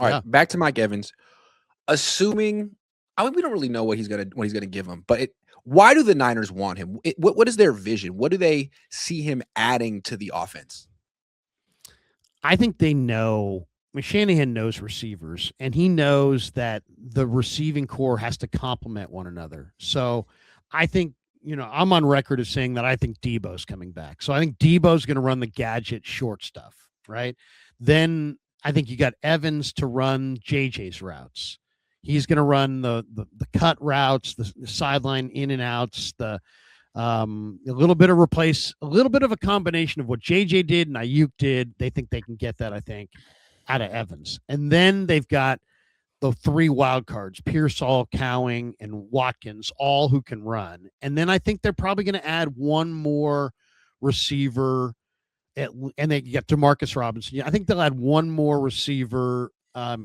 All right, Yeah. back to Mike Evans. Assuming, I mean, we don't really know what he's gonna give him, but why do the Niners want him? What is their vision? What do they see him adding to the offense? I think they know. I mean, Shanahan knows receivers, and he knows that the receiving core has to complement one another. So I think, I'm on record as saying that I think Debo's coming back. So I think Debo's going to run the gadget short stuff, right? Then I think you got Evans to run JJ's routes. He's going to run the cut routes, the sideline in and outs, a little bit of a combination of what JJ did and Ayuk did. They think they can get that, I think, out of Evans. And then they've got the three wild cards, Pearsall, Cowing, and Watkins, all who can run. And then I think they're probably going to add one more receiver, and they get DeMarcus Robinson. Yeah, I think they'll add one more receiver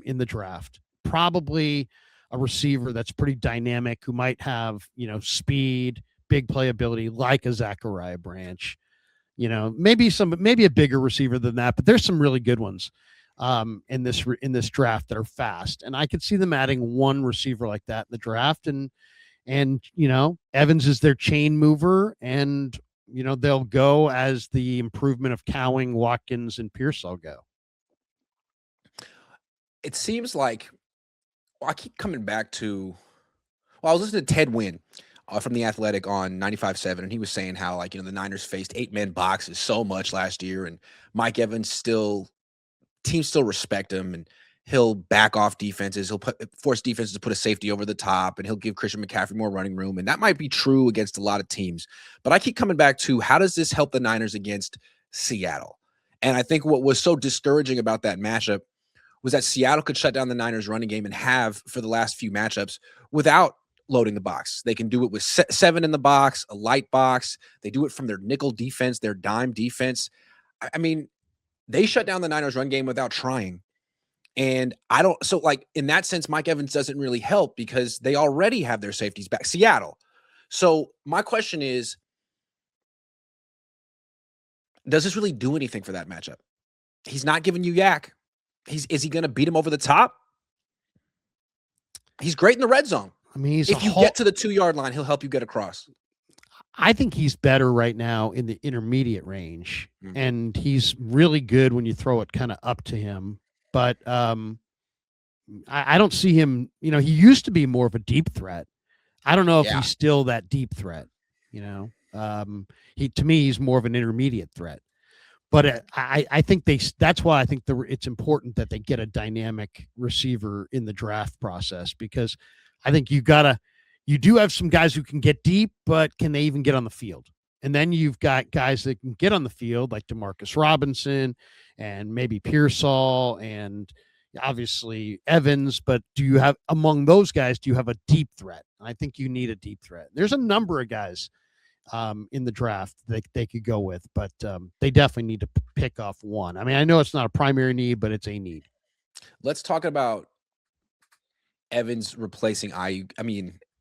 in the draft. Probably a receiver that's pretty dynamic, who might have, speed, big playability, like a Zachariah Branch. Maybe a bigger receiver than that, but there's some really good ones in this draft that are fast, and I could see them adding one receiver like that in the draft, and Evans is their chain mover, and they'll go as the improvement of Cowing, Watkins, and Pearsall go. It seems like, I keep coming back to. Well, I was listening to Ted Wynn from The Athletic on 95.7, and he was saying how, like, the Niners faced 8-man boxes so much last year, and Mike Evans teams still respect him, and he'll back off defenses. He'll force defenses to put a safety over the top, and he'll give Christian McCaffrey more running room. And that might be true against a lot of teams. But I keep coming back to, how does this help the Niners against Seattle? And I think what was so discouraging about that matchup was that Seattle could shut down the Niners running game, and have for the last few matchups, without loading the box. They can do it with 7 in the box, a light box. They do it from their nickel defense, their dime defense. I mean, they shut down the Niners run game without trying. And in that sense, Mike Evans doesn't really help, because they already have their safeties back, Seattle. So my question is, does this really do anything for that matchup? He's not giving you yak. Is he going to beat him over the top? He's great in the red zone. I mean, if you get to the 2-yard line, he'll help you get across. I think he's better right now in the intermediate range, and he's really good when you throw it kind of up to him. But I don't see him. He used to be more of a deep threat. I don't know if he's still that deep threat. To me, he's more of an intermediate threat. But I think that's why I think it's important that they get a dynamic receiver in the draft process, because I think you do have some guys who can get deep, but can they even get on the field? And then you've got guys that can get on the field, like DeMarcus Robinson and maybe Pearsall and obviously Evans. But among those guys, do you have a deep threat? I think you need a deep threat. There's a number of guys in the draft that they could go with, but they definitely need to pick off one. I mean, I know it's not a primary need, but it's a need. Let's talk about Evans replacing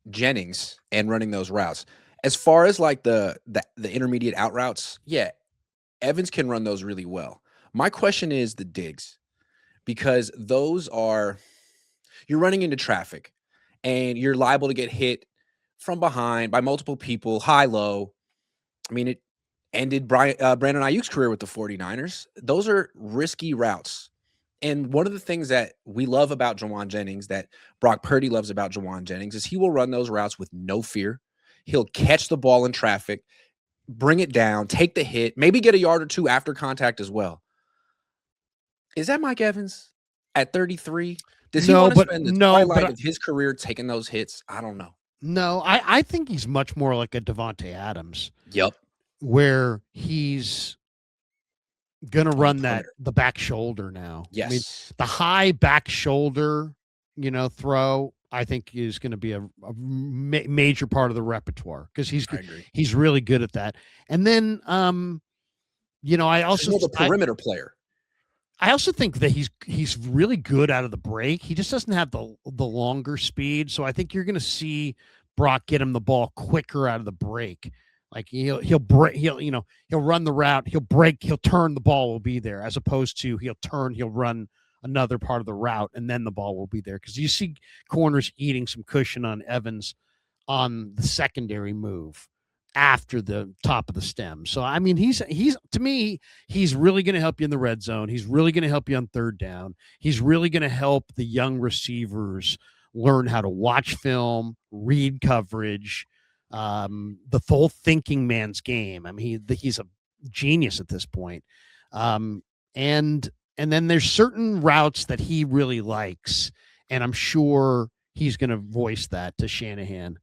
Jennings and running those routes. As far as like the intermediate out routes, yeah, Evans can run those really well. My question is the digs, because those are, you're running into traffic and you're liable to get hit from behind by multiple people, high, low. I mean, it ended Brandon Ayuk's career with the 49ers. Those are risky routes. And one of the things that we love about Juwan Jennings, that Brock Purdy loves about Juwan Jennings, is he will run those routes with no fear. He'll catch the ball in traffic, bring it down, take the hit, maybe get a yard or two after contact as well. Is that Mike Evans at 33? Does he want to spend the twilight of his career taking those hits? I don't know. No, I think he's much more like a Devontae Adams. Yep. Where he's going to run the back shoulder now. Yes. I mean, the high back shoulder, throw, I think is going to be a major part of the repertoire, because he's really good at that. And then, I also the perimeter player. I also think that he's really good out of the break. He just doesn't have the longer speed. So I think you're going to see Brock get him the ball quicker out of the break. Like he'll run the route, he'll break, he'll turn, the ball will be there, as opposed to he'll turn, he'll run another part of the route, and then the ball will be there. Because you see corners eating some cushion on Evans on the secondary move after the top of the stem. So I mean, he's to me, he's really going to help you in the red zone. He's really going to help you on third down. He's really going to help the young receivers learn how to watch film, read coverage, the whole thinking man's game. I mean, he's a genius at this point. And then there's certain routes that he really likes, and I'm sure he's going to voice that to Shanahan.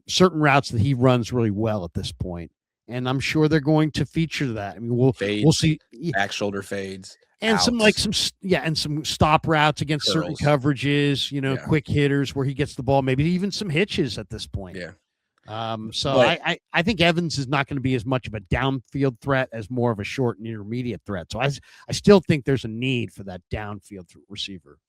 Certain routes that he runs really well at this point, and I'm sure they're going to feature that. I mean, we'll Fades, see back shoulder fades, and outs, some stop routes against certain curls. coverages. Yeah. Quick hitters where he gets the ball, maybe even some hitches at this point. Yeah. So But I think Evans is not going to be as much of a downfield threat as more of a short and intermediate threat. So I still think there's a need for that downfield receiver.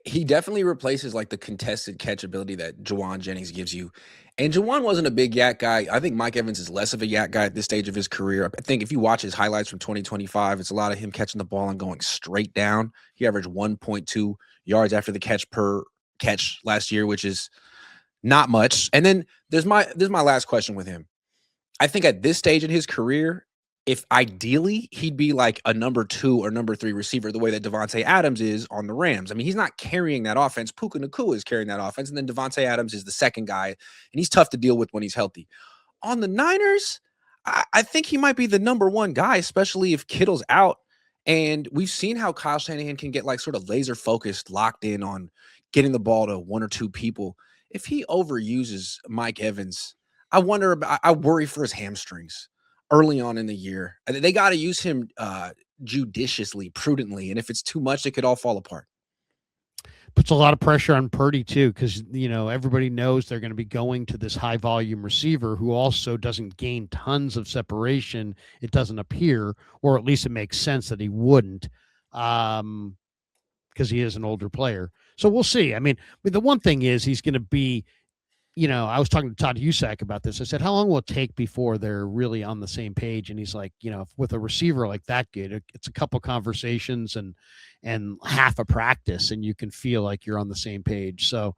he definitely replaces like the contested catch ability that Juwan Jennings gives you. And Juwan wasn't a big yak guy. I think Mike Evans is less of a yak guy at this stage of his career. I think if you watch his highlights from 2025, it's a lot of him catching the ball and going straight down. He averaged 1.2 yards after the catch per catch last year, which is not much. And then there's my last question with him. I think at this stage in his career, if ideally he'd be like a number 2 or number 3 receiver, the way that Devontae Adams is on the Rams. I mean, he's not carrying that offense. Puka Nacua is carrying that offense. And then Devontae Adams is the second guy, and he's tough to deal with when he's healthy. On the Niners, I think he might be the number 1 guy, especially if Kittle's out. And we've seen how Kyle Shanahan can get like sort of laser focused, locked in on getting the ball to 1 or 2 people. If he overuses Mike Evans, I worry for his hamstrings early on in the year. They got to use him judiciously, prudently. And if it's too much, it could all fall apart. Puts a lot of pressure on Purdy too, because everybody knows they're going to be going to this high volume receiver who also doesn't gain tons of separation. It doesn't appear, or at least it makes sense that he wouldn't, because he is an older player. So we'll see. I mean, the one thing is he's going to be. I was talking to Todd Usack about this. I said, how long will it take before they're really on the same page? And he's like, with a receiver like that good, it's a couple conversations and half a practice, and you can feel like you're on the same page. So,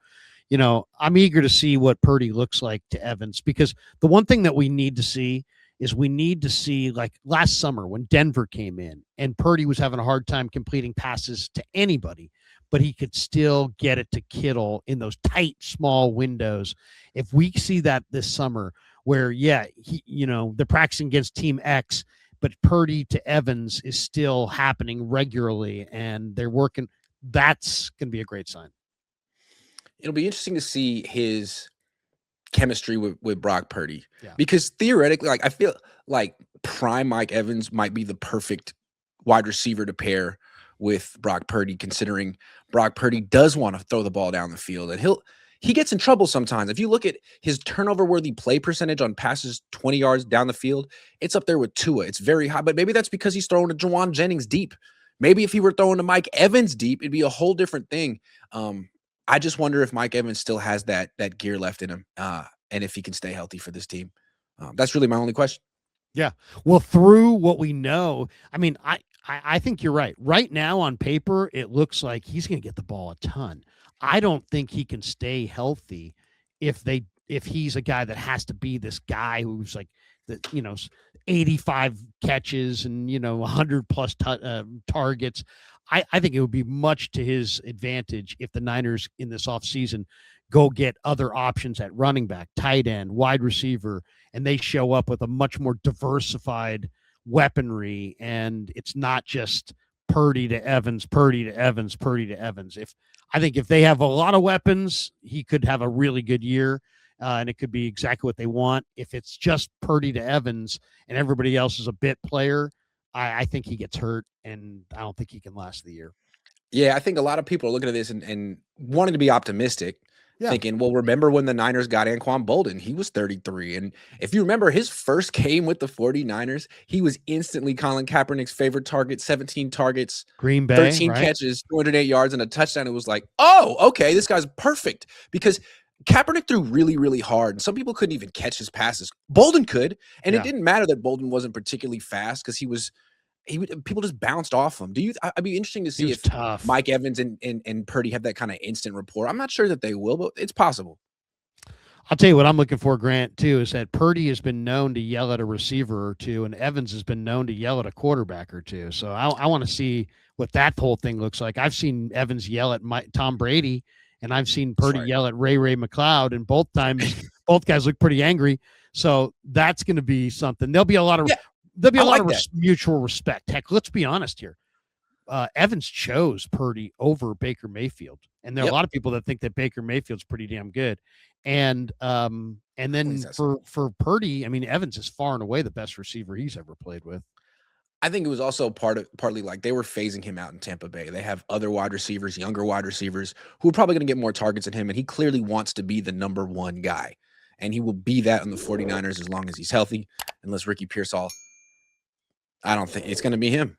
I'm eager to see what Purdy looks like to Evans, because the one thing that we need to see is like last summer when Denver came in and Purdy was having a hard time completing passes to anybody, but he could still get it to Kittle in those tight, small windows. If we see that this summer where, they're practicing against Team X, but Purdy to Evans is still happening regularly and they're working, that's going to be a great sign. It'll be interesting to see his chemistry with Brock Purdy, because theoretically, like I feel like prime Mike Evans might be the perfect wide receiver to pair with Brock Purdy, considering Brock Purdy does want to throw the ball down the field, and he gets in trouble sometimes. If you look at his turnover-worthy play percentage on passes 20 yards down the field, it's up there with Tua. It's very high, but maybe that's because he's throwing to Juwan Jennings deep. Maybe if he were throwing to Mike Evans deep, it'd be a whole different thing. I just wonder if Mike Evans still has that gear left in him, and if he can stay healthy for this team. That's really my only question. Yeah. Well, through what we know, I mean, I think you're right. Right now on paper, it looks like he's going to get the ball a ton. I don't think he can stay healthy if he's a guy that has to be this guy who's like 85 catches and 100 plus targets. I think it would be much to his advantage if the Niners in this offseason go get other options at running back, tight end, wide receiver, and they show up with a much more diversified weaponry, and it's not just Purdy to Evans, Purdy to Evans, Purdy to Evans. I think if they have a lot of weapons, he could have a really good year, and it could be exactly what they want. If it's just Purdy to Evans and everybody else is a bit player, I think he gets hurt, and I don't think he can last the year. Yeah, I think a lot of people are looking at this and wanting to be optimistic, thinking, well, remember when the Niners got Anquan Bolden? He was 33. And if you remember his first game with the 49ers, he was instantly Colin Kaepernick's favorite target, 17 targets, Green Bay, 13 catches, 208 yards, and a touchdown. It was like, oh, okay, this guy's perfect, because Kaepernick threw really, really hard. And some people couldn't even catch his passes. Bolden could. And it didn't matter that Bolden wasn't particularly fast, because he was people just bounced off him. I'd be interesting to He see was if tough. Mike Evans and Purdy have that kind of instant rapport. I'm not sure that they will, but it's possible. I'll tell you what I'm looking for, Grant, too, is that Purdy has been known to yell at a receiver or two, and Evans has been known to yell at a quarterback or two. So I want to see what that whole thing looks like. I've seen Evans yell at Tom Brady, and I've seen Purdy yell at Ray McLeod, and both times both guys look pretty angry. So that's going to be something. There'll be a lot of mutual respect. Heck, let's be honest here. Evans chose Purdy over Baker Mayfield, and there are a lot of people that think that Baker Mayfield's pretty damn good. And then for Purdy, I mean, Evans is far and away the best receiver he's ever played with. I think it was also partly like they were phasing him out in Tampa Bay. They have other wide receivers, younger wide receivers, who are probably going to get more targets than him, and he clearly wants to be the number one guy. And he will be that on the 49ers as long as he's healthy, unless Ricky Pearsall. I don't think it's going to be him.